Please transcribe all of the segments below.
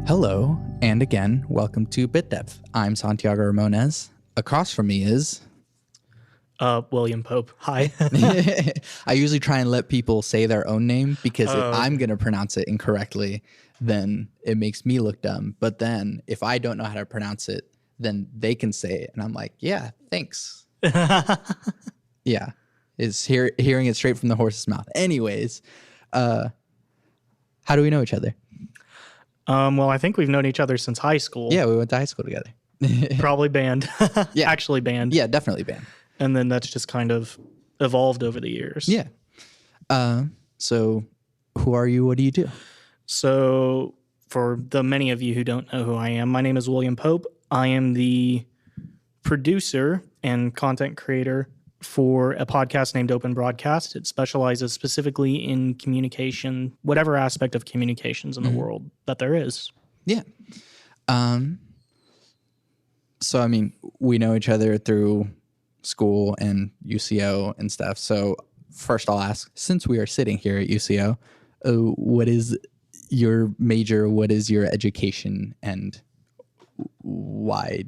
Hello, and again, welcome to Bit Depth. I'm Santiago Ramones. Across from me is... William Pope. Hi. I usually try and let people say their own name because if I'm going to pronounce it incorrectly, then it makes me look dumb. But then if I don't know how to pronounce it, then they can say it. And I'm like, yeah, thanks. Yeah. It's hearing it straight from the horse's mouth. Anyways, how do we know each other? Well, I think we've known each other since high school. Yeah, we went to high school together. Probably band. Yeah. Actually band. Yeah, definitely band. And then that's just kind of evolved over the years. Yeah. So who are you? What do you do? So for the many of you who don't know who I am, my name is William Pope. I am the producer and content creator for a podcast named Open Broadcast. It specializes specifically in communication, whatever aspect of communications in the world that there is. Yeah. So, I mean, we know each other through school and UCO and stuff. So first I'll ask, since we are sitting here at UCO, what is your major? What is your education and why?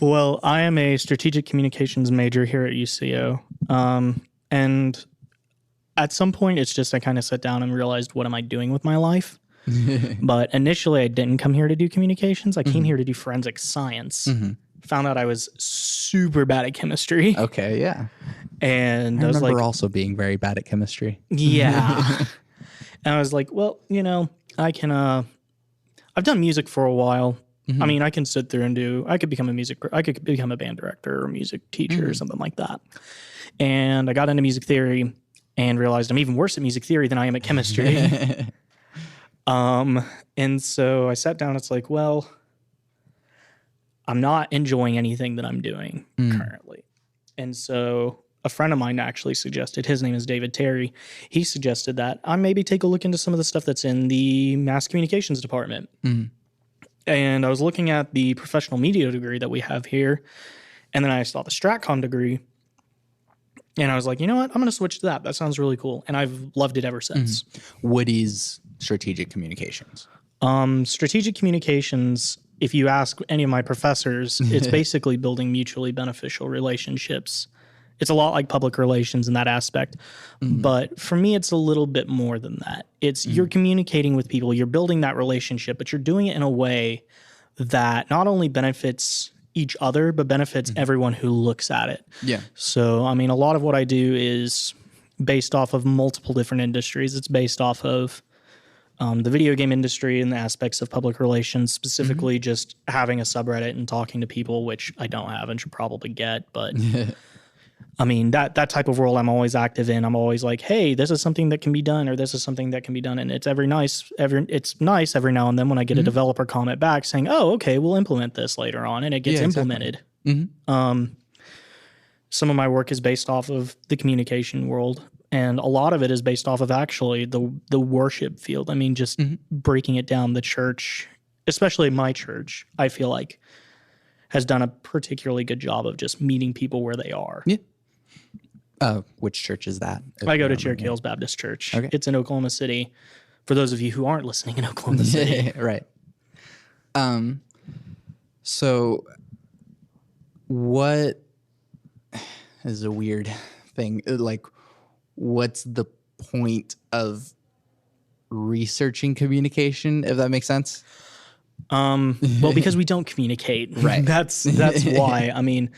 Well, I am a strategic communications major here at UCO. And at some point, it's just I kind of sat down and realized, what am I doing with my life? But initially, I didn't come here to do communications. I came here to do forensic science. Found out I was super bad at chemistry. Okay, yeah. And I was remember like, also being very bad at chemistry. yeah. And I was like, well, I can, I've done music for a while. I mean, I can sit there and I could become a band director or music teacher or something like that. And I got into music theory and realized I'm even worse at music theory than I am at chemistry. And so I sat down, it's like, well, I'm not enjoying anything that I'm doing currently. And so a friend of mine actually suggested, his name is David Terry. He suggested that I maybe take a look into some of the stuff that's in the mass communications department. And I was looking at the professional media degree that we have here. And then I saw the StratCom degree. And I was like, you know what? I'm going to switch to that. That sounds really cool. And I've loved it ever since. What is strategic communications? Strategic communications, if you ask any of my professors, it's basically building mutually beneficial relationships. It's a lot like public relations in that aspect. But for me, it's a little bit more than that. It's you're communicating with people, you're building that relationship, but you're doing it in a way that not only benefits each other, but benefits everyone who looks at it. Yeah. So, I mean, a lot of what I do is based off of multiple different industries. It's based off of the video game industry and the aspects of public relations, specifically just having a subreddit and talking to people, which I don't have and should probably get. But I mean, that type of world I'm always active in. I'm always like, hey, this is something that can be done, or this is something that can be done. And it's it's nice every now and then when I get a developer comment back saying, oh, okay, we'll implement this later on, and it gets implemented. Some of my work is based off of the communication world, and a lot of it is based off of actually the worship field. I mean, just breaking it down, the church, especially my church, I feel like has done a particularly good job of just meeting people where they are. Yeah. Which church is that? I go to Cherokee Hills Baptist Church. Okay. It's in Oklahoma City. For those of you who aren't listening in Oklahoma City. Right. So what is a weird thing? Like, what's the point of researching communication, if that makes sense? Well, because we don't communicate. Right. That's why. I mean,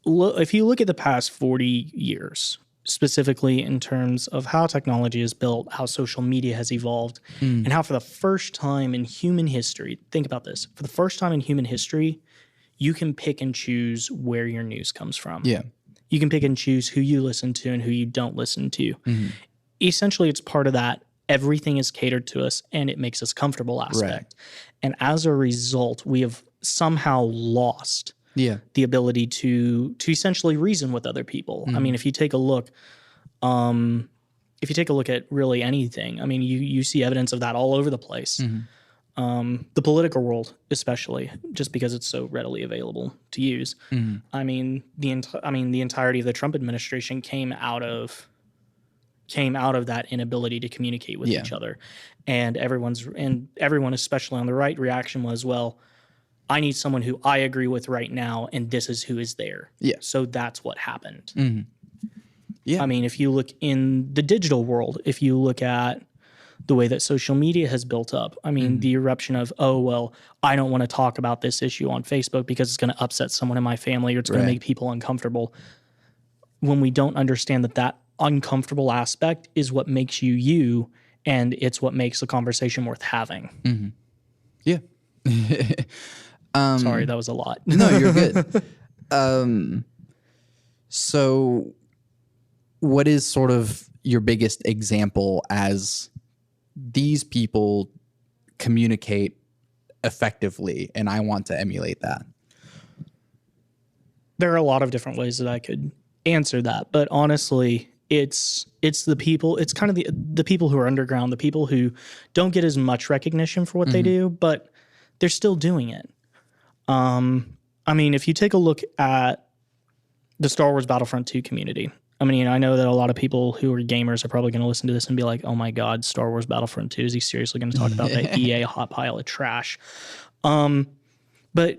if you look at the past 40 years, specifically in terms of how technology is built, how social media has evolved, and how for the first time in human history, think about this, for the first time in human history, you can pick and choose where your news comes from. Yeah. You can pick and choose who you listen to and who you don't listen to. Essentially, it's part of that. Everything is catered to us, and it makes us comfortable aspect. Right. And as a result, we have somehow lost the ability to essentially reason with other people. I mean, if you take a look, at really anything, I mean, you see evidence of that all over the place. The political world, especially, just because it's so readily available to use. I mean, the entirety of the Trump administration came out of came out of that inability to communicate with each other. And everyone, especially on the right, reaction was, well, I need someone who I agree with right now, and this is who is there. Yeah. So that's what happened. Mm-hmm. Yeah. I mean, if you look in the digital world, if you look at the way that social media has built up, I mean, the eruption of, oh, well, I don't want to talk about this issue on Facebook because it's going to upset someone in my family or it's going to make people uncomfortable. When we don't understand that uncomfortable aspect is what makes you you, and it's what makes the conversation worth having. Mm-hmm. Yeah. Sorry, that was a lot. No, you're good. So what is sort of your biggest example as these people communicate effectively and I want to emulate that? There are a lot of different ways that I could answer that, but honestly, it's the people, it's kind of the people who are underground, the people who don't get as much recognition for what they do, but they're still doing it. I mean, if you take a look at the Star Wars Battlefront 2 community, I mean, I know that a lot of people who are gamers are probably going to listen to this and be like, oh my God, Star Wars Battlefront 2, is he seriously going to talk about that EA hot pile of trash? But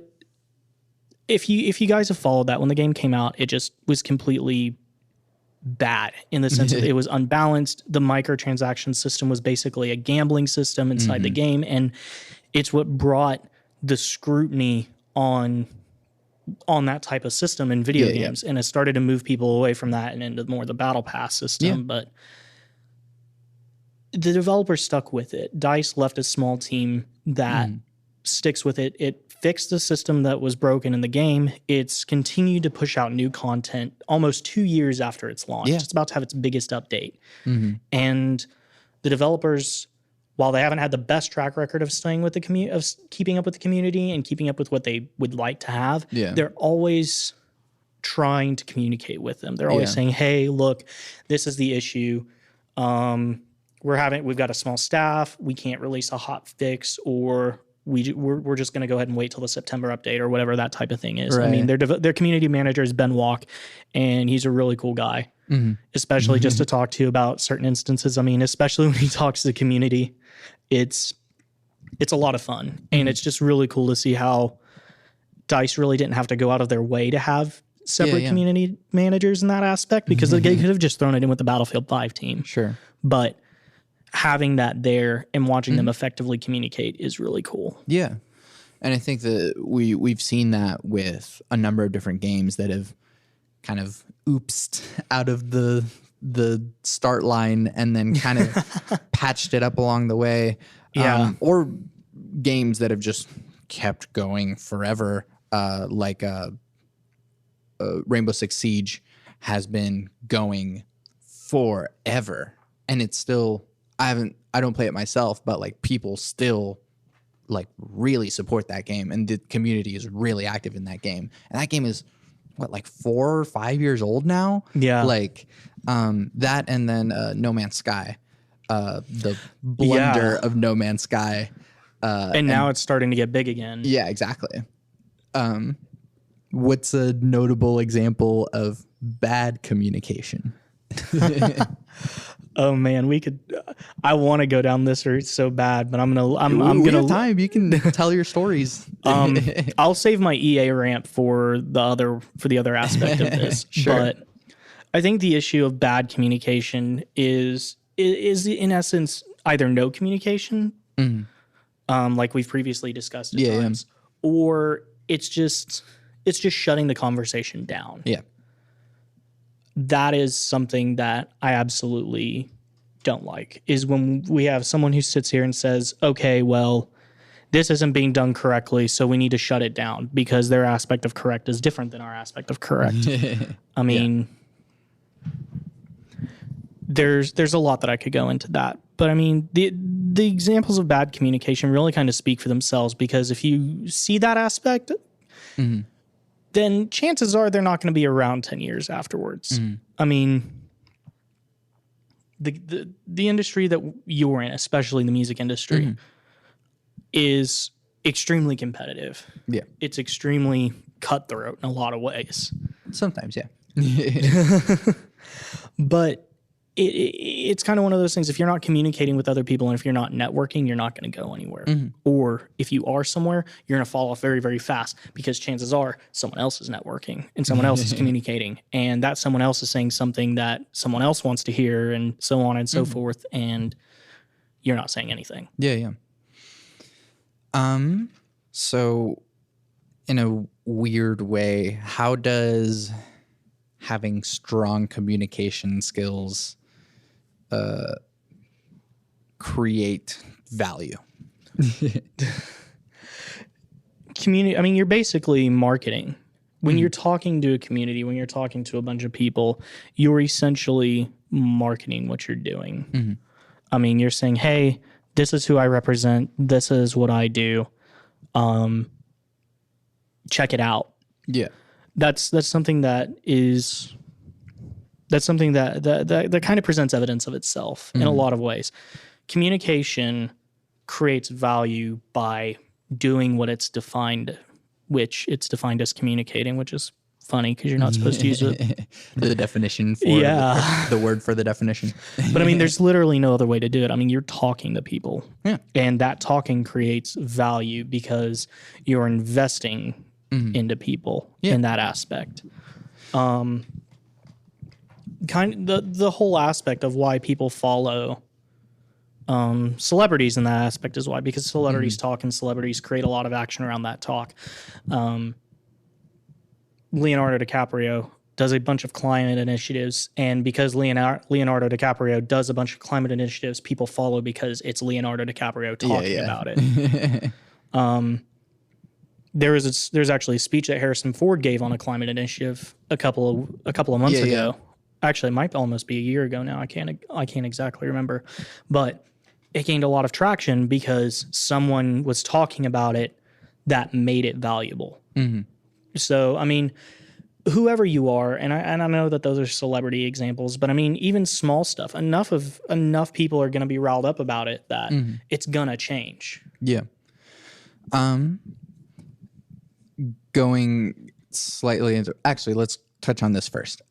if you guys have followed that, when the game came out, it just was completely bad in the sense that it was unbalanced. The microtransaction system was basically a gambling system inside the game, and it's what brought the scrutiny on that type of system in video games, and it started to move people away from that and into more the battle pass system. But the developers stuck with it. DICE left a small team that sticks with it. It fixed the system that was broken in the game. It's continued to push out new content almost 2 years after its launch. It's about to have its biggest update. And the developers, while they haven't had the best track record of staying with the of keeping up with the community and keeping up with what they would like to have, they're always trying to communicate with them. They're always saying, hey, look, this is the issue. We've got a small staff. We can't release a hot fix, or we're just going to go ahead and wait till the September update or whatever that type of thing is. I mean, their community manager is Ben Walk, and he's a really cool guy, especially just to talk to about certain instances. I mean, especially when he talks to the community, it's a lot of fun, and it's just really cool to see how DICE really didn't have to go out of their way to have separate community managers in that aspect, because they could have just thrown it in with the Battlefield 5 team. Sure. But having that there and watching them effectively communicate is really cool. Yeah. And I think that we've seen that with a number of different games that have kind of oopsed out of the start line and then kind of patched it up along the way. Or games that have just kept going forever, like Rainbow Six Siege has been going forever, and it's still, I don't play it myself, but like people still like really support that game, and the community is really active in that game. And that game is what, like 4 or 5 years old now? Yeah. Like that, and then No Man's Sky, the blunder of No Man's Sky. And now it's starting to get big again. Yeah, exactly. What's a notable example of bad communication? Oh man, we could. I want to go down this route so bad, but I'm gonna have time. You can tell your stories. I'll save my EA rant for the other aspect of this. Sure. But I think the issue of bad communication is in essence either no communication, like we've previously discussed at times, or it's just shutting the conversation down. Yeah. That is something that I absolutely don't like, is when we have someone who sits here and says, okay, well, this isn't being done correctly, so we need to shut it down because their aspect of correct is different than our aspect of correct. I mean, there's a lot that I could go into that. But I mean, the examples of bad communication really kind of speak for themselves, because if you see that aspect, then chances are they're not going to be around 10 years afterwards. I mean, the industry that you're in, especially the music industry, is extremely competitive. Yeah. It's extremely cutthroat in a lot of ways. Sometimes, yeah. But it's kind of one of those things. If you're not communicating with other people and if you're not networking, you're not going to go anywhere. Or if you are somewhere, you're going to fall off very, very fast because chances are someone else is networking and someone else is communicating. And that someone else is saying something that someone else wants to hear and so on and so forth. And you're not saying anything. Yeah. So in a weird way, how does having strong communication skills create value? I mean, you're basically marketing. When you're talking to a community, when you're talking to a bunch of people, you're essentially marketing what you're doing. I mean, you're saying, hey, this is who I represent. This is what I do. Check it out. Yeah. That's something that kind of presents evidence of itself in a lot of ways. Communication creates value by doing what it's defined, which it's defined as communicating, which is funny because you're not supposed to use it. The definition for the word for the definition. But I mean, there's literally no other way to do it. I mean, you're talking to people. Yeah. And that talking creates value because you're investing into people in that aspect. Kind of the whole aspect of why people follow celebrities in that aspect is why, because celebrities talk and celebrities create a lot of action around that talk. Leonardo DiCaprio does a bunch of climate initiatives, and because Leonardo DiCaprio does a bunch of climate initiatives, people follow because it's Leonardo DiCaprio talking about it. There's actually a speech that Harrison Ford gave on a climate initiative a couple of months ago. Actually, it might almost be a year ago now. I can't exactly remember, but it gained a lot of traction because someone was talking about it that made it valuable. So, I mean, whoever you are, and I know that those are celebrity examples, but I mean, even small stuff, enough people are going to be riled up about it that it's going to change. Yeah. Going slightly into, actually, let's touch on this first.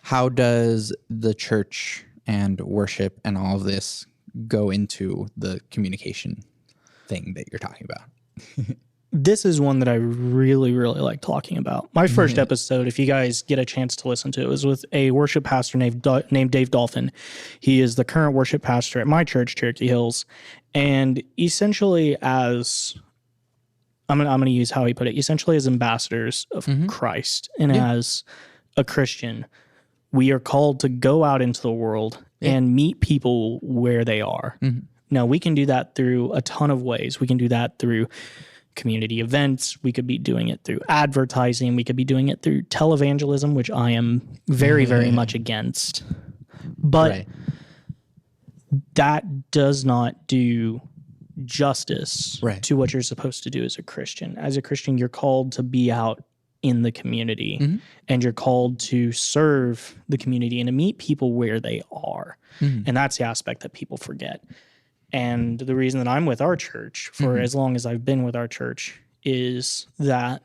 How does the church and worship and all of this go into the communication thing that you're talking about? This is one that I really, really like talking about. My first episode, if you guys get a chance to listen to it, was with a worship pastor named Dave Dolphin. He is the current worship pastor at my church, Cherokee Hills. And essentially as, I'm gonna use how he put it, essentially as ambassadors of Christ and as a Christian, we are called to go out into the world and meet people where they are. Now, we can do that through a ton of ways. We can do that through community events. We could be doing it through advertising. We could be doing it through televangelism, which I am very, very much against. But that does not do justice to what you're supposed to do as a Christian. As a Christian, you're called to be out in the community and you're called to serve the community and to meet people where they are. And that's the aspect that people forget. And the reason that I'm with our church for as long as I've been with our church is that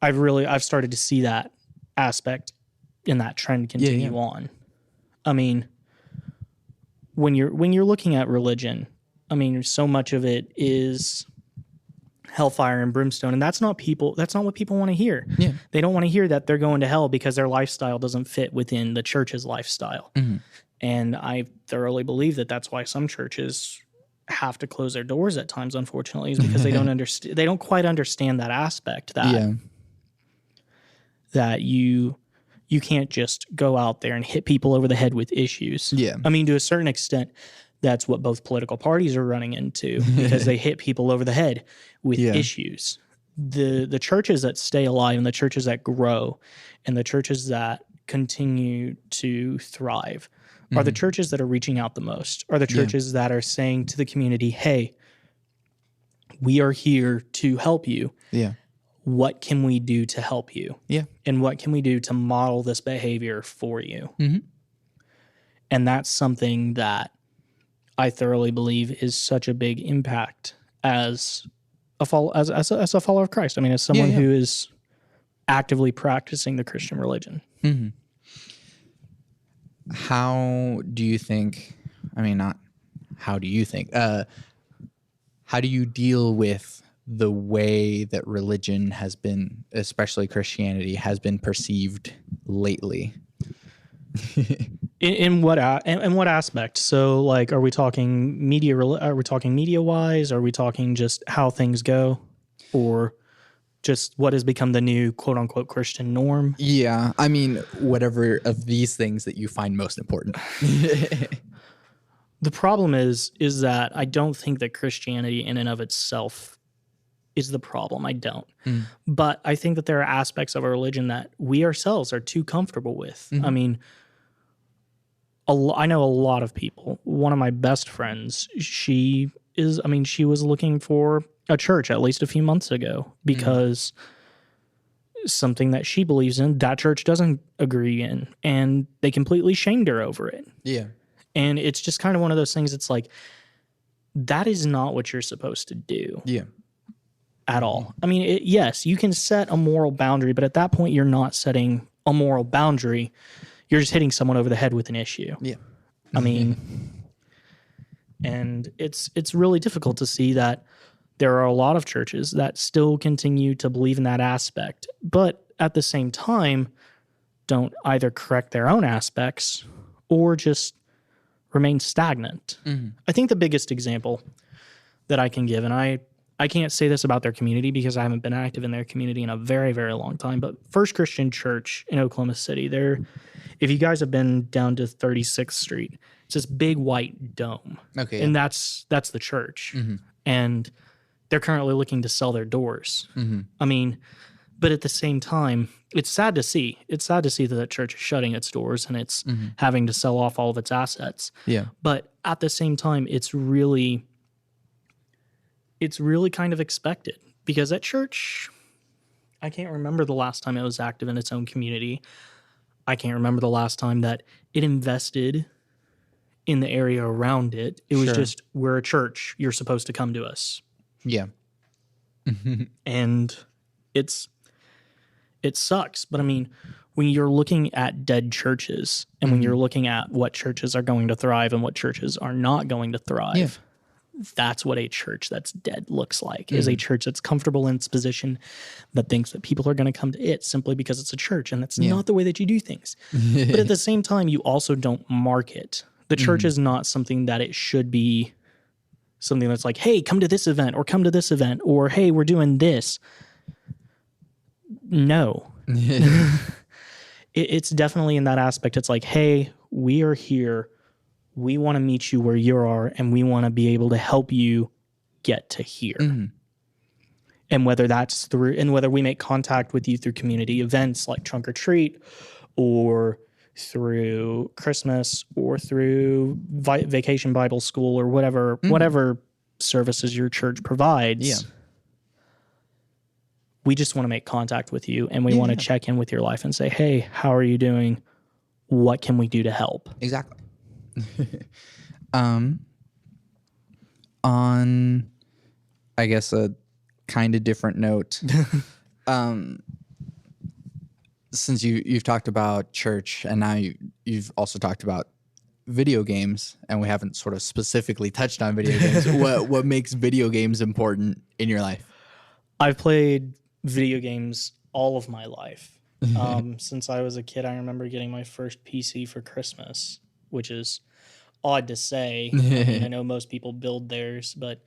I've started to see that aspect and that trend continue on. I mean, when you're looking at religion, I mean, so much of it is hellfire and brimstone, and that's not what people want to hear. They don't want to hear that they're going to hell because their lifestyle doesn't fit within the church's lifestyle. And I thoroughly believe that that's why some churches have to close their doors at times, unfortunately, is because they don't quite understand that aspect that you can't just go out there and hit people over the head with issues. I mean, to a certain extent, that's what both political parties are running into because they hit people over the head with issues. The churches that stay alive and the churches that grow and the churches that continue to thrive are the churches that are reaching out the most, are the churches that are saying to the community, hey, we are here to help you. What can we do to help you? And what can we do to model this behavior for you? And that's something that I thoroughly believe is such a big impact as a follower of Christ. I mean, as someone who is actively practicing the Christian religion. how do you think, I mean, not how do you think, how do you deal with the way that religion has been, especially Christianity, has been perceived lately? In what aspect? So, like, are we talking media? Are we talking media wise? Are we talking just how things go, or just what has become the new quote unquote Christian norm? Yeah, I mean, whatever of these things that you find most important. The problem is that I don't think that Christianity in and of itself is the problem. I don't. But I think that there are aspects of our religion that we ourselves are too comfortable with. I mean, I know a lot of people. One of my best friends, she was looking for a church at least a few months ago because something that she believes in, that church doesn't agree in, and they completely shamed her over it. Yeah. And it's just kind of one of those things. It's like, that is not what you're supposed to do. Yeah. At all. I mean, yes, you can set a moral boundary, but at that point, you're not setting a moral boundary. You're just hitting someone over the head with an issue. Yeah. I mean, and it's really difficult to see that there are a lot of churches that still continue to believe in that aspect, but at the same time, don't either correct their own aspects or just remain stagnant. I think the biggest example that I can give, and I can't say this about their community because I haven't been active in their community in a very, very long time, but First Christian Church in Oklahoma City, if you guys have been down to 36th Street, it's this big white dome. Okay. And that's the church. And they're currently looking to sell their doors. I mean, but at the same time, it's sad to see. It's sad to see that that church is shutting its doors and it's having to sell off all of its assets. Yeah. But at the same time, it's really kind of expected because that church, I can't remember the last time it was active in its own community. I can't remember the last time that it invested in the area around it. It was just, we're a church. You're supposed to come to us. Yeah. And it sucks. But I mean, when you're looking at dead churches and when you're looking at what churches are going to thrive and what churches are not going to thrive, that's what a church that's dead looks like, is a church that's comfortable in its position, that thinks that people are going to come to it simply because it's a church. And that's not the way that you do things. But at the same time, you also don't market. The church is not something that it should be, something that's like, hey, come to this event or come to this event, or hey, we're doing this. No. It's definitely in that aspect. It's like, hey, we are here. We want to meet you where you are, and we want to be able to help you get to here. And whether that's through, and whether we make contact with you through community events like Trunk or Treat, or through Christmas, or through Vacation Bible School, or whatever services your church provides. We just want to make contact with you, and we want to check in with your life and say, hey, how are you doing? What can we do to help? Exactly. On, I guess, a kind of different note, since you've talked about church and now you've also talked about video games, and we haven't sort of specifically touched on video games. What makes video games important in your life? I've played video games all of my life. Since I was a kid, I remember getting my first PC for Christmas, which is odd to say. I mean, I know most people build theirs, but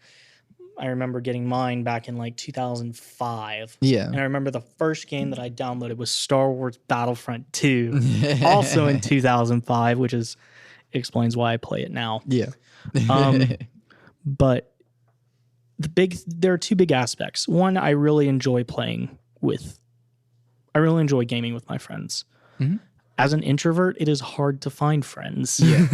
I remember getting mine back in like 2005. Yeah. And I remember the first game that I downloaded was Star Wars Battlefront 2, also in 2005, which explains why I play it now. Yeah. But there are two big aspects. One, I really enjoy gaming with my friends. As an introvert, it is hard to find friends. Yeah.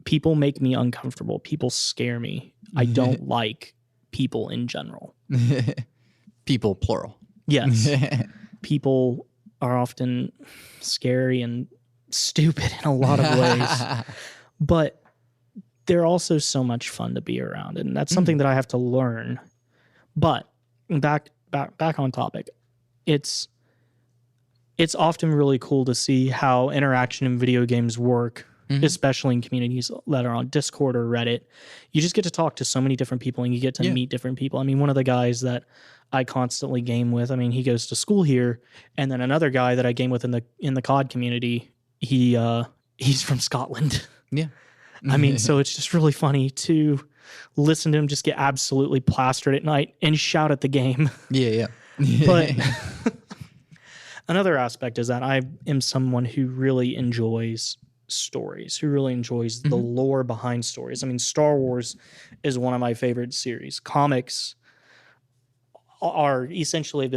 People make me uncomfortable. People scare me. I don't like people in general. People, plural. Yes. People are often scary and stupid in a lot of ways. But they're also so much fun to be around. And that's something that I have to learn. But back on topic, it's it's often really cool to see how interaction in video games work, especially in communities that are on Discord or Reddit. You just get to talk to so many different people and you get to meet different people. I mean, one of the guys that I constantly game with, I mean, he goes to school here, and then another guy that I game with in the COD community, he's from Scotland. Yeah. I mean, so it's just really funny to listen to him just get absolutely plastered at night and shout at the game. Yeah. But another aspect is that I am someone who really enjoys stories, who really enjoys the lore behind stories. I mean, Star Wars is one of my favorite series. Comics are essentially I've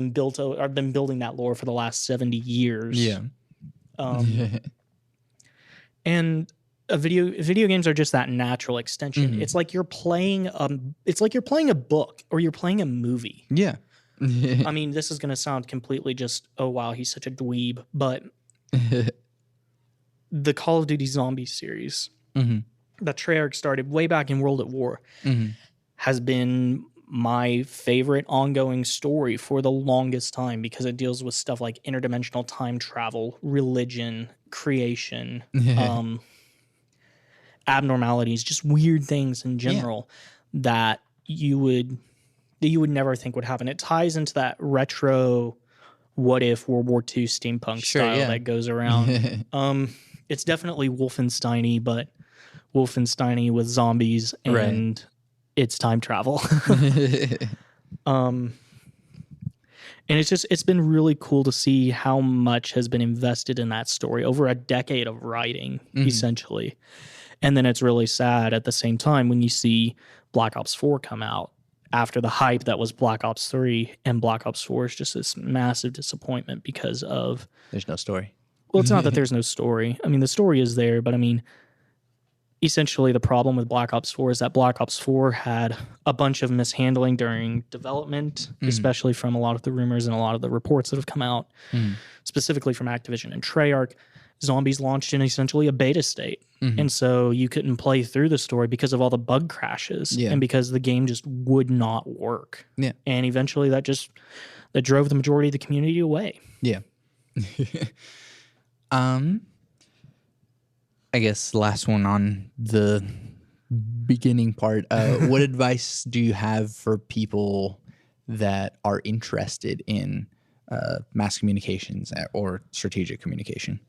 been building that lore for the last 70 years. Yeah. And video games are just that natural extension. It's like you're playing a book or you're playing a movie. Yeah. I mean, this is going to sound completely just, oh wow, he's such a dweeb, but the Call of Duty Zombies series that Treyarch started way back in World at War has been my favorite ongoing story for the longest time because it deals with stuff like interdimensional time travel, religion, creation, abnormalities, just weird things in general that you would never think would happen. It ties into that retro what if World War II steampunk style that goes around. It's definitely Wolfenstein-y, but Wolfenstein-y with zombies and it's time travel. And it's been really cool to see how much has been invested in that story over a decade of writing, essentially. And then it's really sad at the same time when you see Black Ops 4 come out after the hype that was Black Ops 3, and Black Ops 4 is just this massive disappointment because of... There's no story. Well, it's not that there's no story. I mean, the story is there, but I mean, essentially the problem with Black Ops 4 is that Black Ops 4 had a bunch of mishandling during development, especially from a lot of the rumors and a lot of the reports that have come out, specifically from Activision and Treyarch. Zombies launched in essentially a beta state. And so you couldn't play through the story because of all the bug crashes and because the game just would not work. Yeah. And eventually that drove the majority of the community away. Yeah. I guess last one on the beginning part. What advice do you have for people that are interested in mass communications or strategic communication?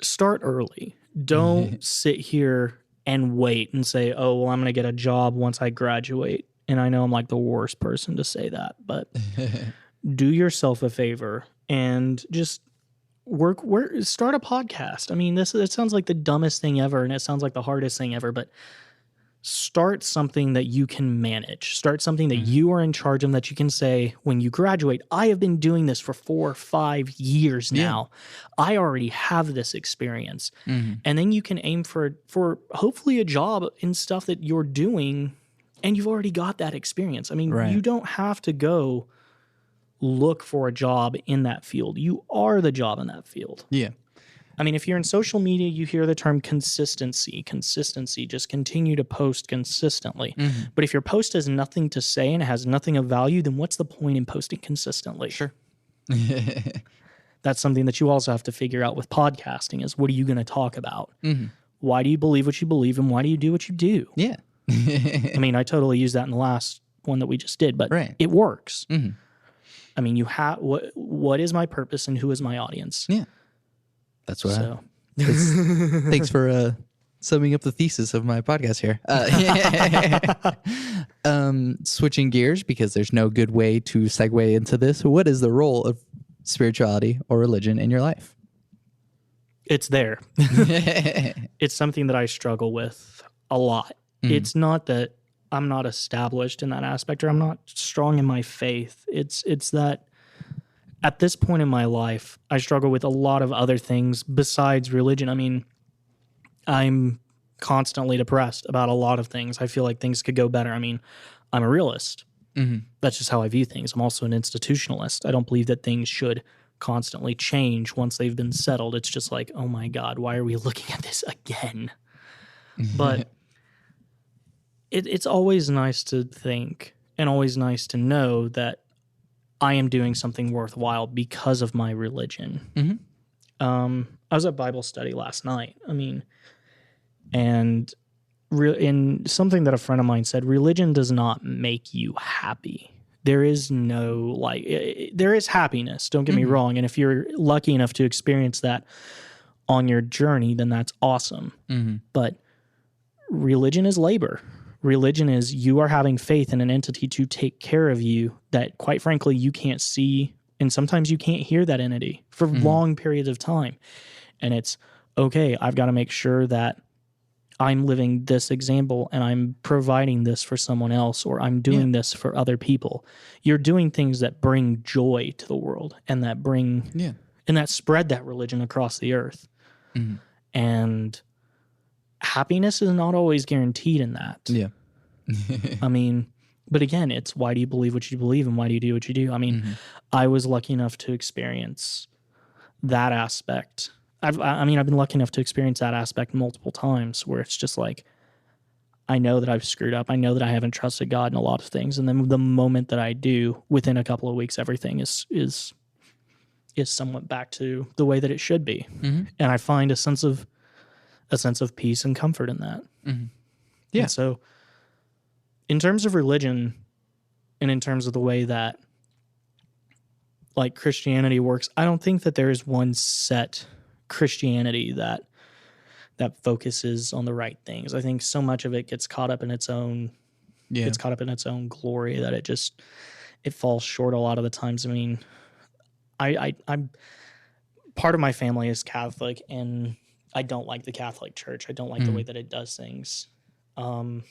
Start early. Don't sit here and wait and say, oh, well, I'm going to get a job once I graduate. And I know I'm like the worst person to say that, but do yourself a favor and just start a podcast. I mean, it sounds like the dumbest thing ever, and it sounds like the hardest thing ever, but start something that you can manage. Start something that you are in charge of, that you can say, when you graduate, I have been doing this for 4 or 5 years now. I already have this experience. And then you can aim for hopefully a job in stuff that you're doing, and you've already got that experience. I mean, you don't have to go look for a job in that field. You are the job in that field. Yeah. I mean, if you're in social media, you hear the term consistency. Consistency, just continue to post consistently. But if your post has nothing to say and has nothing of value, then what's the point in posting consistently? Sure. That's something that you also have to figure out with podcasting is, what are you going to talk about? Why do you believe what you believe, and why do you do what you do? Yeah. I mean, I totally used that in the last one that we just did, but it works. I mean, you have what is my purpose and who is my audience? Yeah. That's what thanks for summing up the thesis of my podcast here. Switching gears, because there's no good way to segue into this. What is the role of spirituality or religion in your life? It's there. It's something that I struggle with a lot. It's not that I'm not established in that aspect or I'm not strong in my faith. It's that at this point in my life, I struggle with a lot of other things besides religion. I mean, I'm constantly depressed about a lot of things. I feel like things could go better. I mean, I'm a realist. That's just how I view things. I'm also an institutionalist. I don't believe that things should constantly change once they've been settled. It's just like, oh my God, why are we looking at this again? But it's always nice to think and always nice to know that I am doing something worthwhile because of my religion. Mm-hmm. I was at Bible study last night. And in something that a friend of mine said, religion does not make you happy. There is no there is happiness. Don't get me wrong. And if you're lucky enough to experience that on your journey, then that's awesome. Mm-hmm. But religion is labor. Religion is you are having faith in an entity to take care of you that, quite frankly, you can't see. And sometimes you can't hear that entity for long periods of time. And it's, okay, I've got to make sure that I'm living this example and I'm providing this for someone else, or I'm doing this for other people. You're doing things that bring joy to the world and that and that spread that religion across the earth. Mm-hmm. And happiness is not always guaranteed in that. Yeah. But again, it's why do you believe what you believe and why do you do what you do? I was lucky enough to experience that aspect. I've been lucky enough to experience that aspect multiple times where it's just like, I know that I've screwed up. I know that I haven't trusted God in a lot of things. And then the moment that I do, within a couple of weeks, everything is somewhat back to the way that it should be. Mm-hmm. And I find a sense of peace and comfort in that. Mm-hmm. Yeah. And so in terms of religion and in terms of the way that like Christianity works, I don't think that there is one set Christianity that focuses on the right things. I think so much of it gets caught up in its own glory that it falls short a lot of the times. I'm part of my family is Catholic, and I don't like the Catholic Church. I don't like the way that it does things. I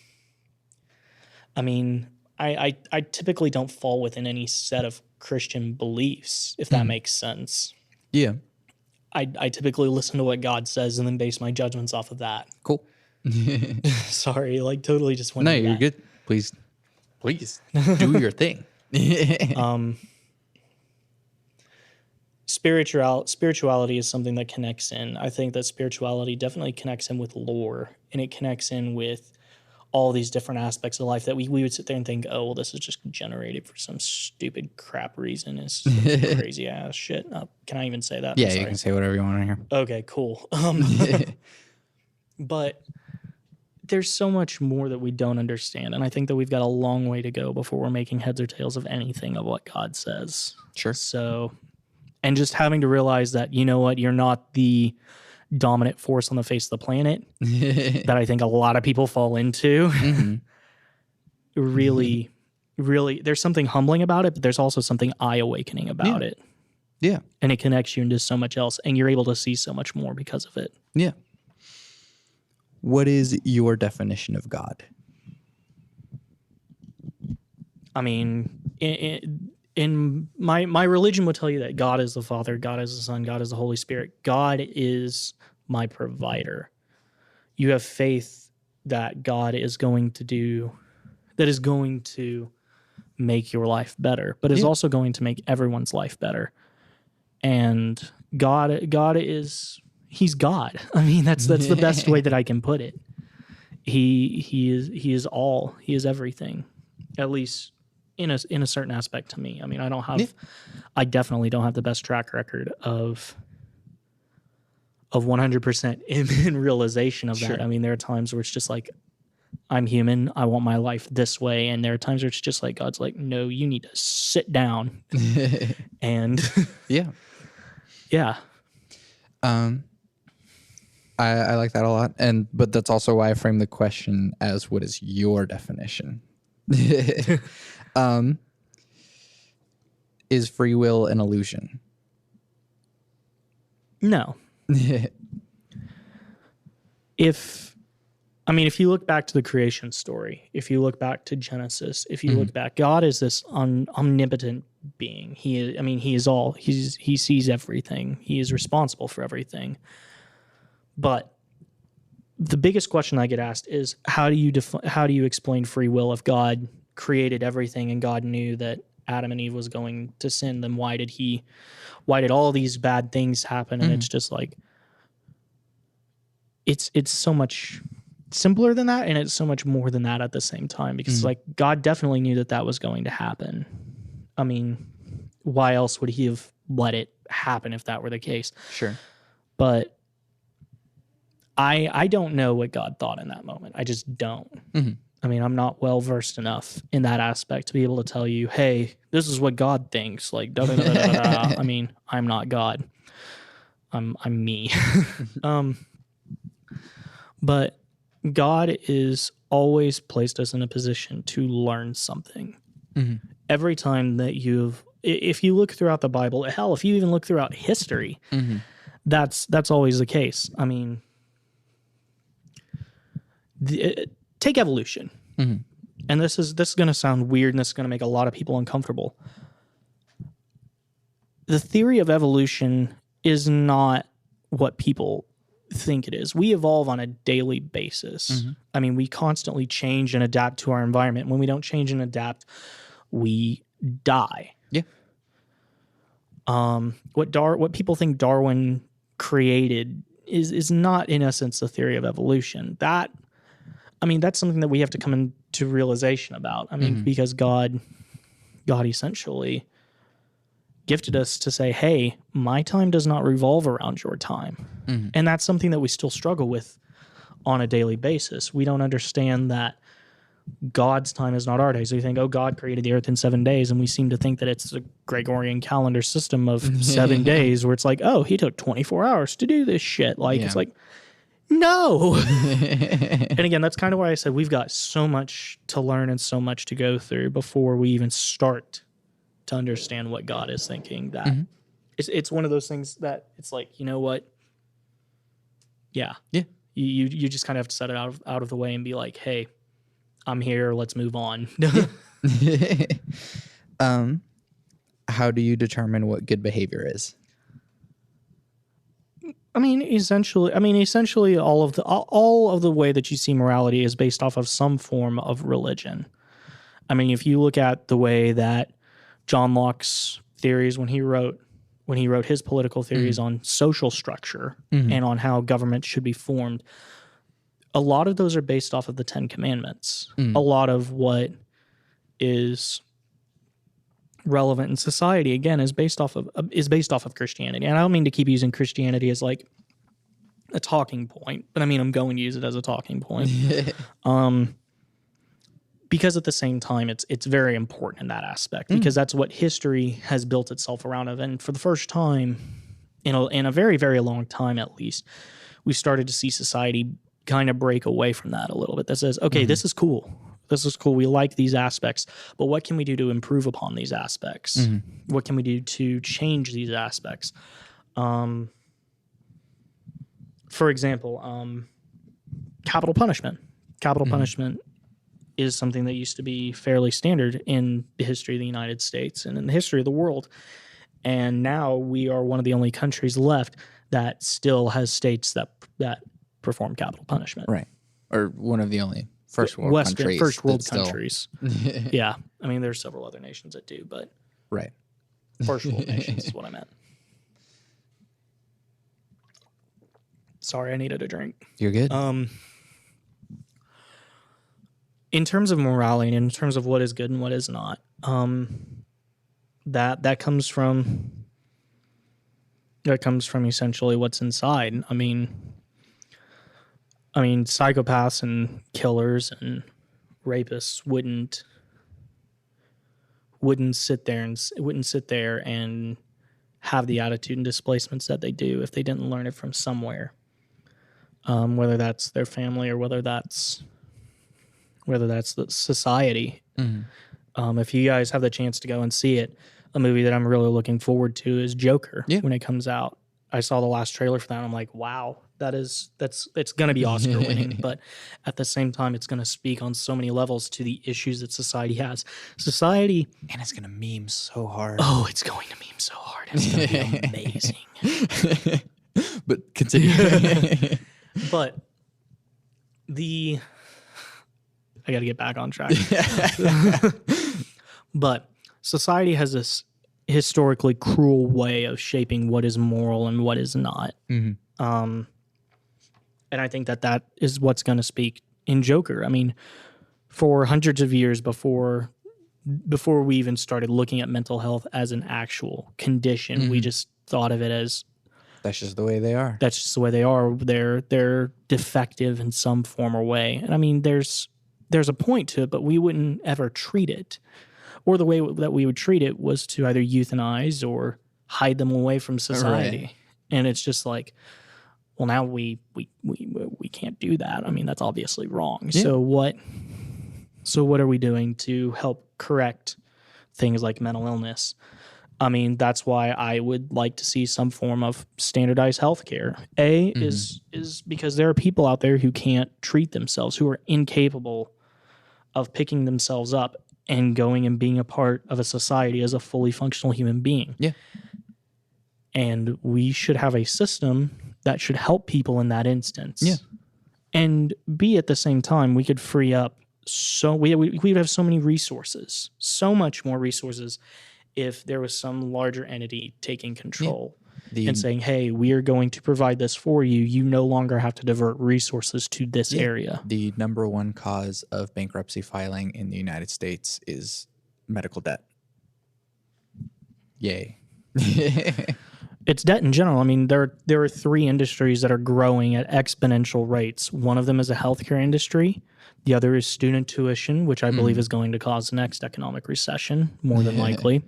typically don't fall within any set of Christian beliefs, if that makes sense. Yeah. I typically listen to what God says and then base my judgments off of that. Cool. Sorry, totally just went. No, you're good. Please do your thing. Spirituality is something that connects in. I think that spirituality definitely connects in with lore, and it connects in with all these different aspects of life that we would sit there and think, oh, well, this is just generated for some stupid crap reason. It's crazy ass shit. Can I even say that? Yeah, you can say whatever you want to hear. Okay, cool. But there's so much more that we don't understand, and I think that we've got a long way to go before we're making heads or tails of anything of what God says. Sure. So, and just having to realize that, you know what, you're not the dominant force on the face of the planet that I think a lot of people fall into. Mm-hmm. Really, there's something humbling about it, but there's also something eye-awakening about it. Yeah. And it connects you into so much else, and you're able to see so much more because of it. Yeah. What is your definition of God? In my religion would tell you that God is the Father, God is the Son, God is the Holy Spirit. God is my provider. You have faith that God is going to make your life better, but is also going to make everyone's life better. And God is, he's God. That's the best way that I can put it. He is all. He is everything. At least in a certain aspect to me. I definitely don't have the best track record of 100% in realization of that. Sure. There are times where it's just like, I'm human, I want my life this way, and there are times where it's just like God's like, no, you need to sit down. And yeah. I like that a lot, but that's also why I frame the question as, what is your definition? Is free will an illusion? No. If you look back to the creation story, if you look back to Genesis, if you look back, God is this omnipotent being. He is all. He sees everything. He is responsible for everything. But the biggest question I get asked is, how do you explain free will? If God created everything and God knew that Adam and Eve was going to sin, then why did all these bad things happen? And it's just like, it's so much simpler than that, and it's so much more than that at the same time, because like God definitely knew that was going to happen. why else would he have let it happen if that were the case? Sure. But I don't know what God thought in that moment. I just don't. Mm-hmm. I mean, I'm not well versed enough in that aspect to be able to tell you, hey, this is what God thinks. Like, da da da da da. I mean, I'm not God. I'm me. But God is always placed us in a position to learn something. Mm-hmm. Every time that if you look throughout the Bible, hell, if you even look throughout history, Mm-hmm. that's always the case. I mean, take evolution. Mm-hmm. And this is going to sound weird, and this is going to make a lot of people uncomfortable. The theory of evolution is not what people think it is. We evolve on a daily basis. Mm-hmm. I mean, we constantly change and adapt to our environment. When we don't change and adapt, we die. Yeah. What people think Darwin created is not, in essence, the theory of evolution. That's something that we have to come into realization about. I mean, because God essentially gifted us to say, hey, my time does not revolve around your time. Mm-hmm. And that's something that we still struggle with on a daily basis. We don't understand that God's time is not our days. We think, oh, God created the earth in 7 days, and we seem to think that it's a Gregorian calendar system of 7 days where it's like, oh, he took 24 hours to do this shit. Like, It's like, no. And again, that's kind of why I said we've got so much to learn and so much to go through before we even start to understand what God is thinking. That it's one of those things that it's like, you know what? Yeah. You just kind of have to set it out of the way and be like, hey, I'm here. Let's move on. How do you determine what good behavior is? Essentially, all of the way that you see morality is based off of some form of religion. I mean, if you look at the way that John Locke's theories, when he wrote his political theories on social structure and on how government should be formed, a lot of those are based off of the Ten Commandments. A lot of what is relevant in society, again, is based off of Christianity. And I don't mean to keep using Christianity as like a talking point, but I mean I'm going to use it as a talking point. Because at the same time, it's very important in that aspect, because that's what history has built itself around of. And for the first time in a very, very long time, at least, we started to see society kind of break away from that a little bit. That says, okay, this is cool. This is cool. We like these aspects, but what can we do to improve upon these aspects? What can we do to change these aspects? For example, capital punishment. Capital punishment is something that used to be fairly standard in the history of the United States and in the history of the world. And now we are one of the only countries left that still has states that perform capital punishment. Right. Or one of the only first world countries. Yeah. I mean, there's several other nations that do, but right. First world nations is what I meant. Sorry, I needed a drink. You're good. In terms of morality, in terms of what is good and what is not, that comes from essentially what's inside. I mean, psychopaths and killers and rapists wouldn't sit there and have the attitude and displacements that they do if they didn't learn it from somewhere, whether that's their family or whether that's the society. If you guys have the chance to go and see it, a movie that I'm really looking forward to is Joker when it comes out. I saw the last trailer for that and I'm like, wow, it's going to be Oscar winning, but at the same time, it's going to speak on so many levels to the issues that society has. And it's going to meme so hard. Oh, it's going to meme so hard. It's going to be amazing. But continue. But I got to get back on track. But society has this historically cruel way of shaping what is moral and what is not. And I think that is what's going to speak in Joker. I mean, for hundreds of years before before we even started looking at mental health as an actual condition, we just thought of it as that's just the way they are. That's just the way they are. They're defective in some form or way. And I mean, there's a point to it, but we wouldn't ever treat it. Or the way that we would treat it was to either euthanize or hide them away from society. Right. And it's just like, well, now we can't do that. I mean, that's obviously wrong. Yeah. So what are we doing to help correct things like mental illness? I mean, that's why I would like to see some form of standardized healthcare. Is because there are people out there who can't treat themselves, who are incapable of picking themselves up and going and being a part of a society as a fully functional human being. Yeah. And we should have a system that should help people in that instance. Yeah. And at the same time, we could free up we would have so many resources, so much more resources if there was some larger entity taking control and saying, hey, we are going to provide this for you. You no longer have to divert resources to this area. The number one cause of bankruptcy filing in the United States is medical debt. Yay. It's debt in general. I mean, there are 3 industries that are growing at exponential rates. One of them is the healthcare industry. The other is student tuition, which I believe is going to cause the next economic recession, more than likely.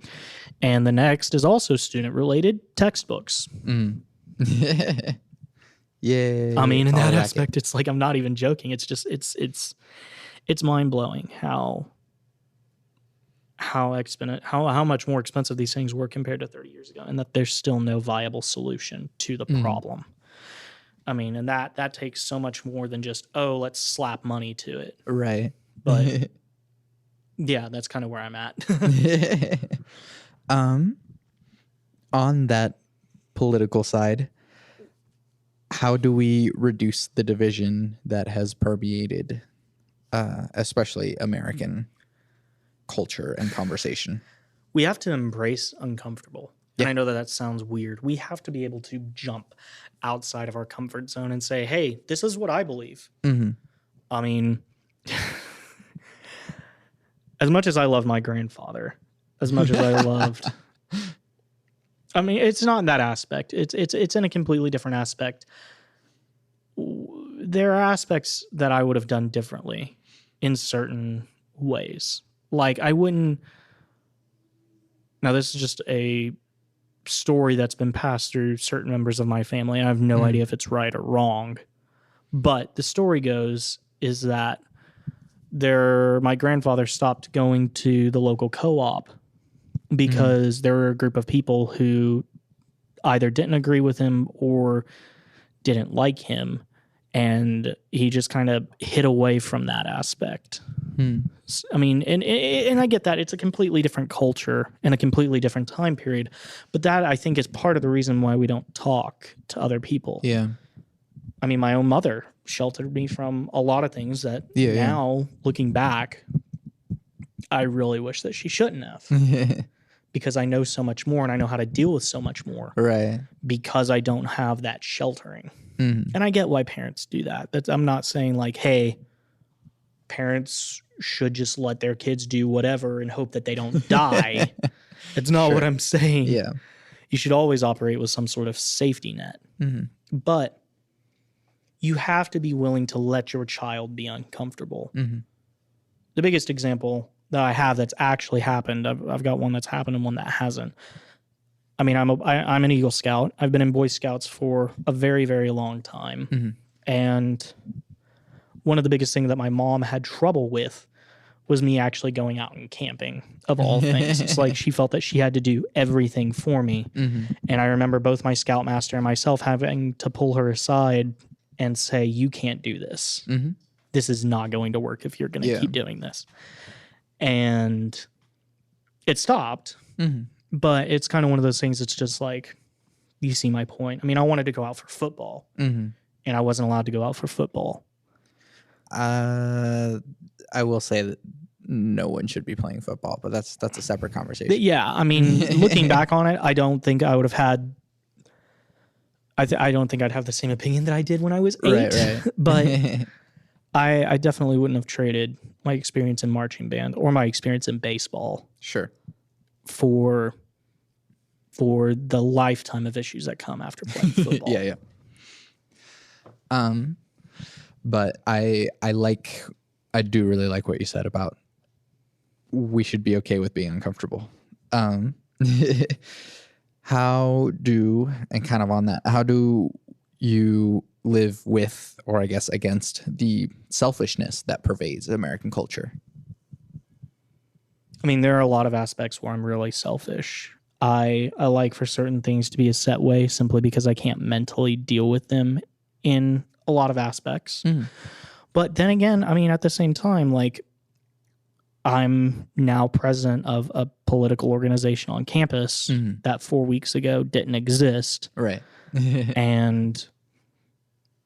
And the next is also student-related textbooks. Yeah. I mean, in that aspect, it's like I'm not even joking. It's just it's mind-blowing how much more expensive these things were compared to 30 years ago, and that there's still no viable solution to the problem. I mean, and that takes so much more than just, let's slap money to it. Right. But yeah, that's kind of where I'm at. On that political side, how do we reduce the division that has permeated, especially American culture and conversation? We have to embrace uncomfortable. And I know that sounds weird. We have to be able to jump outside of our comfort zone and say, hey, this is what I believe. I mean, as much as I love my grandfather, as much as I loved, I mean, it's not in that aspect. It's in a completely different aspect. There are aspects that I would have done differently in certain ways. Like I wouldn't, now this is just a story that's been passed through certain members of my family, and I have no idea if it's right or wrong. But the story goes is that my grandfather stopped going to the local co-op because there were a group of people who either didn't agree with him or didn't like him, and he just kind of hid away from that aspect. I mean, and I get that. It's a completely different culture and a completely different time period. But that, I think, is part of the reason why we don't talk to other people. Yeah. I mean, my own mother sheltered me from a lot of things that now, looking back, I really wish that she shouldn't have. Because I know so much more and I know how to deal with so much more. Right. Because I don't have that sheltering. And I get why parents do that. I'm not saying like, hey, parents should just let their kids do whatever and hope that they don't die. That's not what I'm saying. Yeah. You should always operate with some sort of safety net. But you have to be willing to let your child be uncomfortable. The biggest example that I have that's actually happened, I've got one that's happened and one that hasn't. I mean, I'm an Eagle Scout. I've been in Boy Scouts for a very, very long time. And one of the biggest things that my mom had trouble with was me actually going out and camping, of all things. It's like she felt that she had to do everything for me. And I remember both my Scoutmaster and myself having to pull her aside and say, you can't do this. This is not going to work if you're going to keep doing this. And it stopped. But it's kind of one of those things that's just like, you see my point. I mean, I wanted to go out for football. And I wasn't allowed to go out for football. I will say that no one should be playing football, but that's a separate conversation. Yeah, I mean, looking back on it, I don't think I would have had. I don't think I'd have the same opinion that I did when I was 8. Right. But I definitely wouldn't have traded my experience in marching band or my experience in baseball Sure. for the lifetime of issues that come after playing football. Yeah. But I do really like what you said about we should be okay with being uncomfortable. How do you live with, or I guess against, the selfishness that pervades American culture? I mean, there are a lot of aspects where I'm really selfish. I like for certain things to be a set way simply because I can't mentally deal with them in a lot of aspects. But then again, I mean, at the same time, like, I'm now president of a political organization on campus that 4 weeks ago didn't exist. Right. And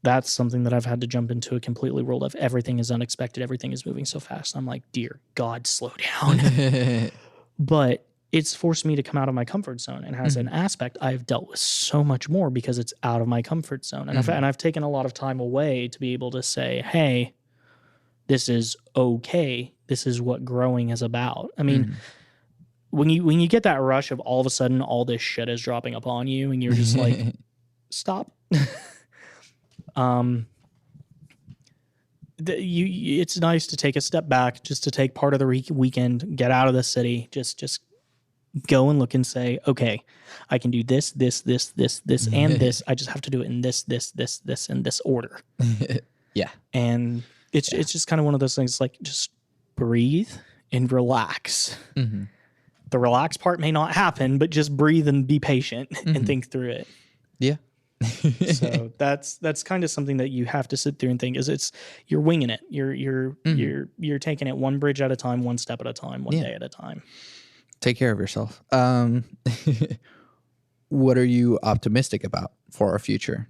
that's something that I've had to jump into a completely world of everything is unexpected. Everything is moving so fast. I'm like, dear God, slow down. But it's forced me to come out of my comfort zone. And as an aspect, I've dealt with so much more because it's out of my comfort zone. And I've taken a lot of time away to be able to say, hey, this is okay. This is what growing is about. I mean, when you get that rush of all of a sudden all this shit is dropping upon you and you're just like, stop. It's nice to take a step back, just to take part of the weekend, get out of the city, just go and look and say, okay, I can do this, and this. I just have to do it in this, and this order. Yeah. And it's just kind of one of those things, like, just breathe and relax. The relax part may not happen, but just breathe and be patient and think through it. Yeah. So that's kind of something that you have to sit through and think, is you're winging it. You're taking it one bridge at a time, one step at a time, one day at a time. Take care of yourself. What are you optimistic about for our future?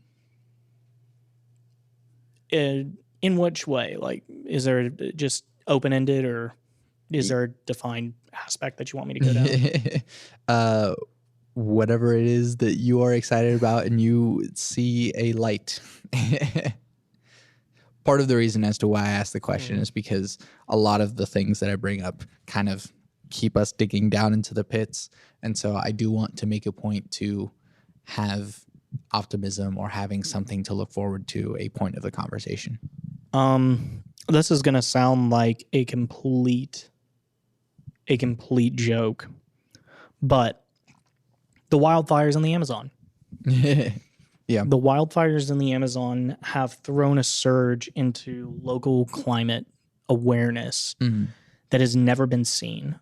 In which way? Like, is there just open-ended, or is there a defined aspect that you want me to go down? Whatever it is that you are excited about and you see a light. Part of the reason as to why I asked the question is because a lot of the things that I bring up kind of keep us digging down into the pits. And so I do want to make a point to have optimism or having something to look forward to a point of the conversation. This is going to sound like a complete joke, but the wildfires in the Amazon. Yeah. The wildfires in the Amazon have thrown a surge into local climate awareness that has never been seen.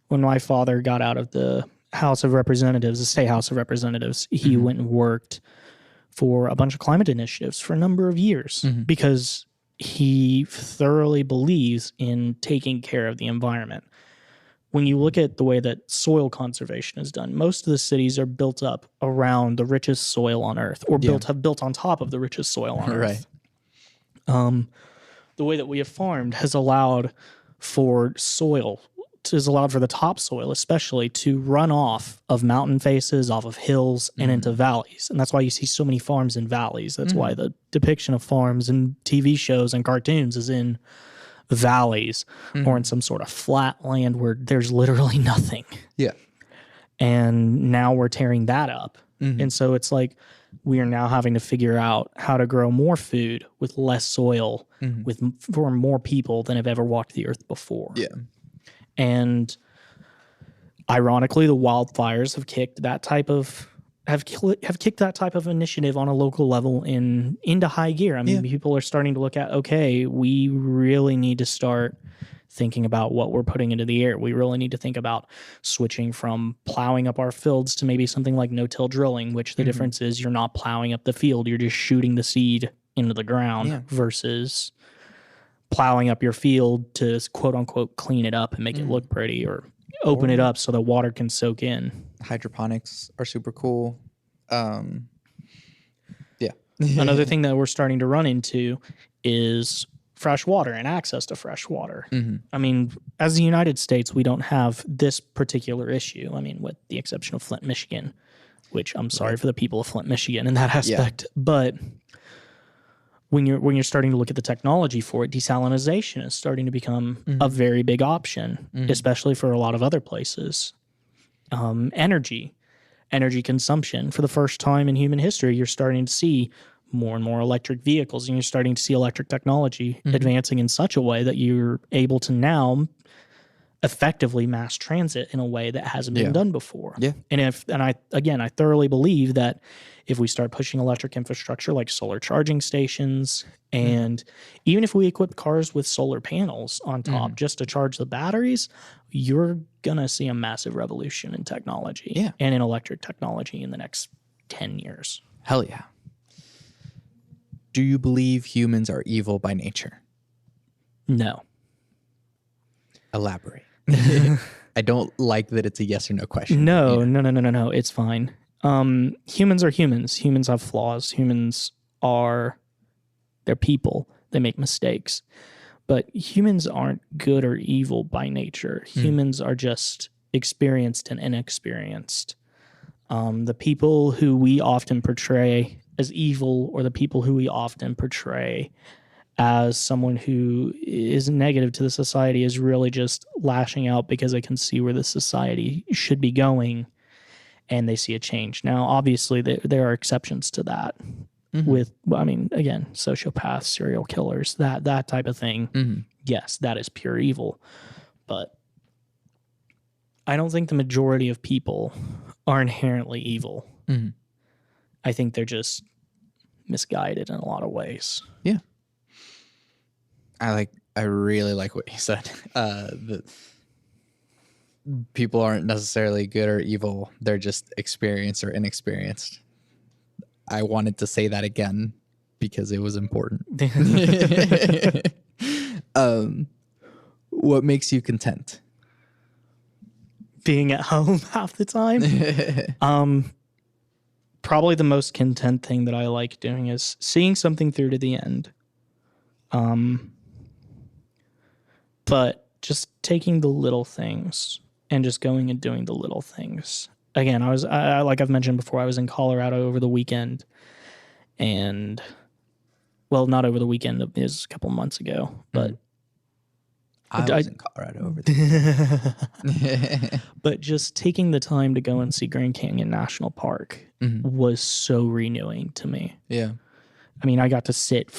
When my father got out of the House of Representatives, the State House of Representatives, he went and worked for a bunch of climate initiatives for a number of years because he thoroughly believes in taking care of the environment. When you look at the way that soil conservation is done, most of the cities are built up around the richest soil on Earth, or have built on top of the richest soil on Earth. Right. The way that we have farmed has allowed for the topsoil especially to run off of mountain faces, off of hills, and into valleys. And that's why you see so many farms in valleys. That's why the depiction of farms in TV shows and cartoons is in valleys or in some sort of flat land where there's literally nothing. Yeah. And now we're tearing that up. And so it's like we are now having to figure out how to grow more food with less soil for more people than have ever walked the earth before. Yeah. And ironically, the wildfires have kicked that type of initiative on a local level into high gear. I mean, people are starting to look at, okay, we really need to start thinking about what we're putting into the air. We really need to think about switching from plowing up our fields to maybe something like no-till drilling, which the difference is you're not plowing up the field, you're just shooting the seed into the ground versus plowing up your field to quote unquote clean it up and make it look pretty, or open it up so the water can soak in. Hydroponics are super cool. Another thing that we're starting to run into is fresh water and access to fresh water. I mean, as the United States, we don't have this particular issue. I mean, with the exception of Flint, Michigan, which I'm sorry for the people of Flint, Michigan in that aspect. But when you're starting to look at the technology for it, desalinization is starting to become a very big option, especially for a lot of other places. Energy consumption. For the first time in human history, you're starting to see more and more electric vehicles, and you're starting to see electric technology advancing in such a way that you're able to now effectively mass transit in a way that hasn't been done before. Yeah. And I thoroughly believe that if we start pushing electric infrastructure like solar charging stations, and even if we equip cars with solar panels on top just to charge the batteries, you're going to see a massive revolution in technology and in electric technology in the next 10 years. Hell yeah. Do you believe humans are evil by nature? No. Elaborate. I don't like that it's a yes or no question. No. It's fine. Humans are humans. Humans have flaws. They're people. They make mistakes. But humans aren't good or evil by nature. Humans are just experienced and inexperienced. The people who we often portray as evil, or the people who we often portray as someone who is negative to the society, is really just lashing out because they can see where the society should be going and they see a change. Now, obviously, there are exceptions to that with, again, sociopaths, serial killers, that type of thing. Yes, that is pure evil. But I don't think the majority of people are inherently evil. I think they're just misguided in a lot of ways. Yeah. I really like what you said. That people aren't necessarily good or evil. They're just experienced or inexperienced. I wanted to say that again because it was important. What makes you content? Being at home half the time. Probably the most content thing that I like doing is seeing something through to the end. But just taking the little things and just going and doing the little things. Again, like I've mentioned before, I was in Colorado over the weekend, and not over the weekend. It was a couple months ago, but I was in Colorado over there. But just taking the time to go and see Grand Canyon National Park was so renewing to me. Yeah. I mean, I got to sit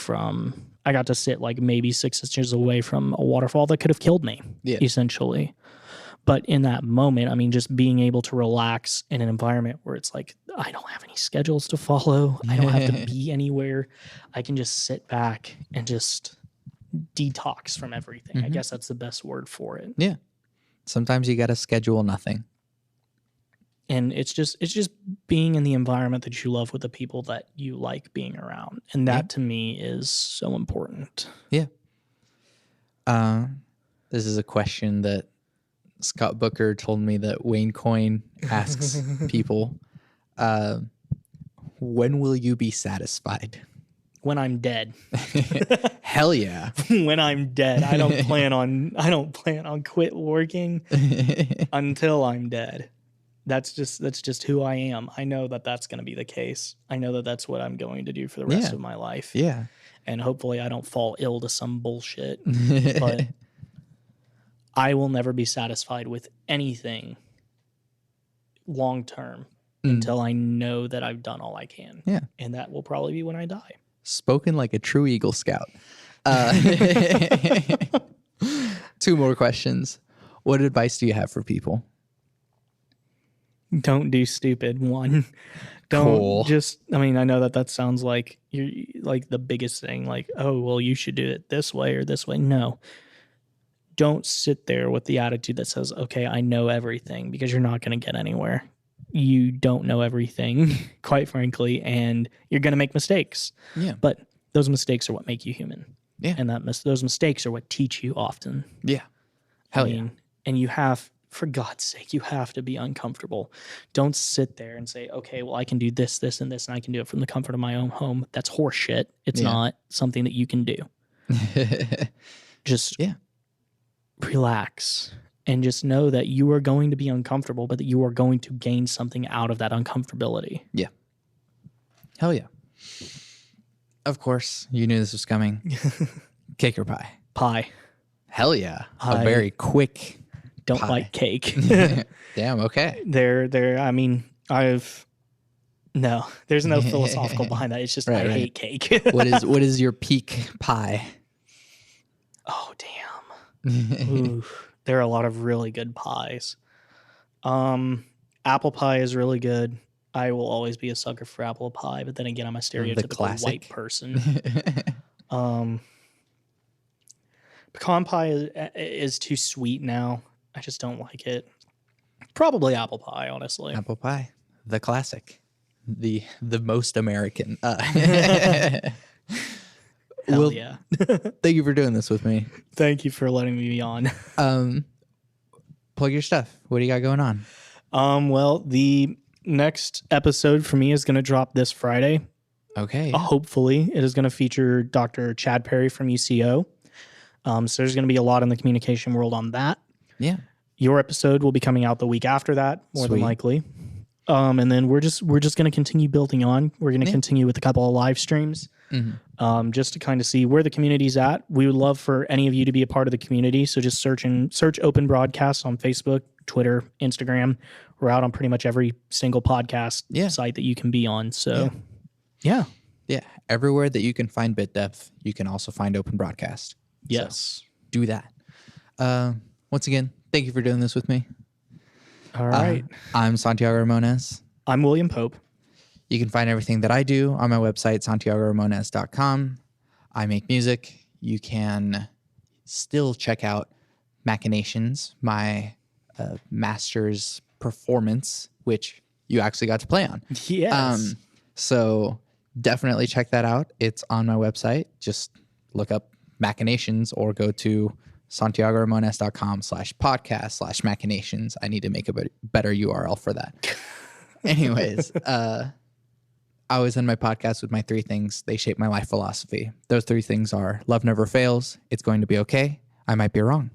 like maybe 6 inches away from a waterfall that could have killed me, essentially. But in that moment, I mean, just being able to relax in an environment where it's like, I don't have any schedules to follow. I don't have to be anywhere. I can just sit back and just detox from everything. I guess that's the best word for it. Yeah. Sometimes you got to schedule nothing. And it's just being in the environment that you love with the people that you like being around. And that to me is so important. Yeah. This is a question that Scott Booker told me that Wayne Coyne asks people. When will you be satisfied? When I'm dead. Hell yeah. When I'm dead. I don't plan on quit working until I'm dead. That's just who I am. I know that that's going to be the case. I know that that's what I'm going to do for the rest of my life. Yeah. And hopefully I don't fall ill to some bullshit. But I will never be satisfied with anything long term until I know that I've done all I can. Yeah. And that will probably be when I die. Spoken like a true Eagle Scout. 2 more questions. What advice do you have for people? Don't do stupid. 1. Don't just, I mean, I know that sounds like you're like the biggest thing, like, oh, well, you should do it this way or this way. No. Don't sit there with the attitude that says, okay, I know everything, because you're not going to get anywhere. You don't know everything, quite frankly, and you're going to make mistakes. Yeah. But those mistakes are what make you human. Yeah. And those mistakes are what teach you often. Yeah. Hell yeah. And you have, for God's sake, you have to be uncomfortable. Don't sit there and say, okay, well, I can do this, this, and this, and I can do it from the comfort of my own home. That's horseshit. It's not something that you can do. Just relax and just know that you are going to be uncomfortable, but that you are going to gain something out of that uncomfortability. Yeah. Hell yeah. Of course, you knew this was coming. Cake or pie? Pie. Hell yeah. I a very quick don't pie. like cake. Damn, okay. I mean, there's no philosophical behind that. It's just I hate cake. What is your peak pie? Oh, damn. Ooh, there are a lot of really good pies. Apple pie is really good. I will always be a sucker for apple pie, but then again, I'm a stereotypical white person. Pecan pie is too sweet now. I just don't like it. Probably apple pie, honestly. Apple pie, the classic, the most American. Hell yeah. Thank you for doing this with me. Thank you for letting me be on. Plug your stuff. What do you got going on? Well, the next episode for me is going to drop this Friday. Okay. Hopefully, it is going to feature Dr. Chad Perry from UCO. So there's going to be a lot in the communication world on that. Yeah. Your episode will be coming out the week after that, more than likely. And then we're just going to continue building on. We're going to continue with a couple of live streams, just to kind of see where the community's at. We would love for any of you to be a part of the community. So just search Open Broadcasts on Facebook, Twitter, Instagram. We're out on pretty much every single podcast site that you can be on. So, yeah. Everywhere that you can find bit depth, you can also find Open Broadcast. Yes. So do that. Once again, thank you for doing this with me. All right. I'm Santiago Ramones. I'm William Pope. You can find everything that I do on my website, santiagoramones.com. I make music. You can still check out Machinations, my master's performance, which you actually got to play on. Yes. So definitely check that out. It's on my website. Just look up Machinations or go to santiagoramones.com/podcast/machinations. I need to make a better URL for that. Anyways, I always end my podcast with my 3 things. They shape my life philosophy. Those 3 things are: love never fails, it's going to be okay, I might be wrong.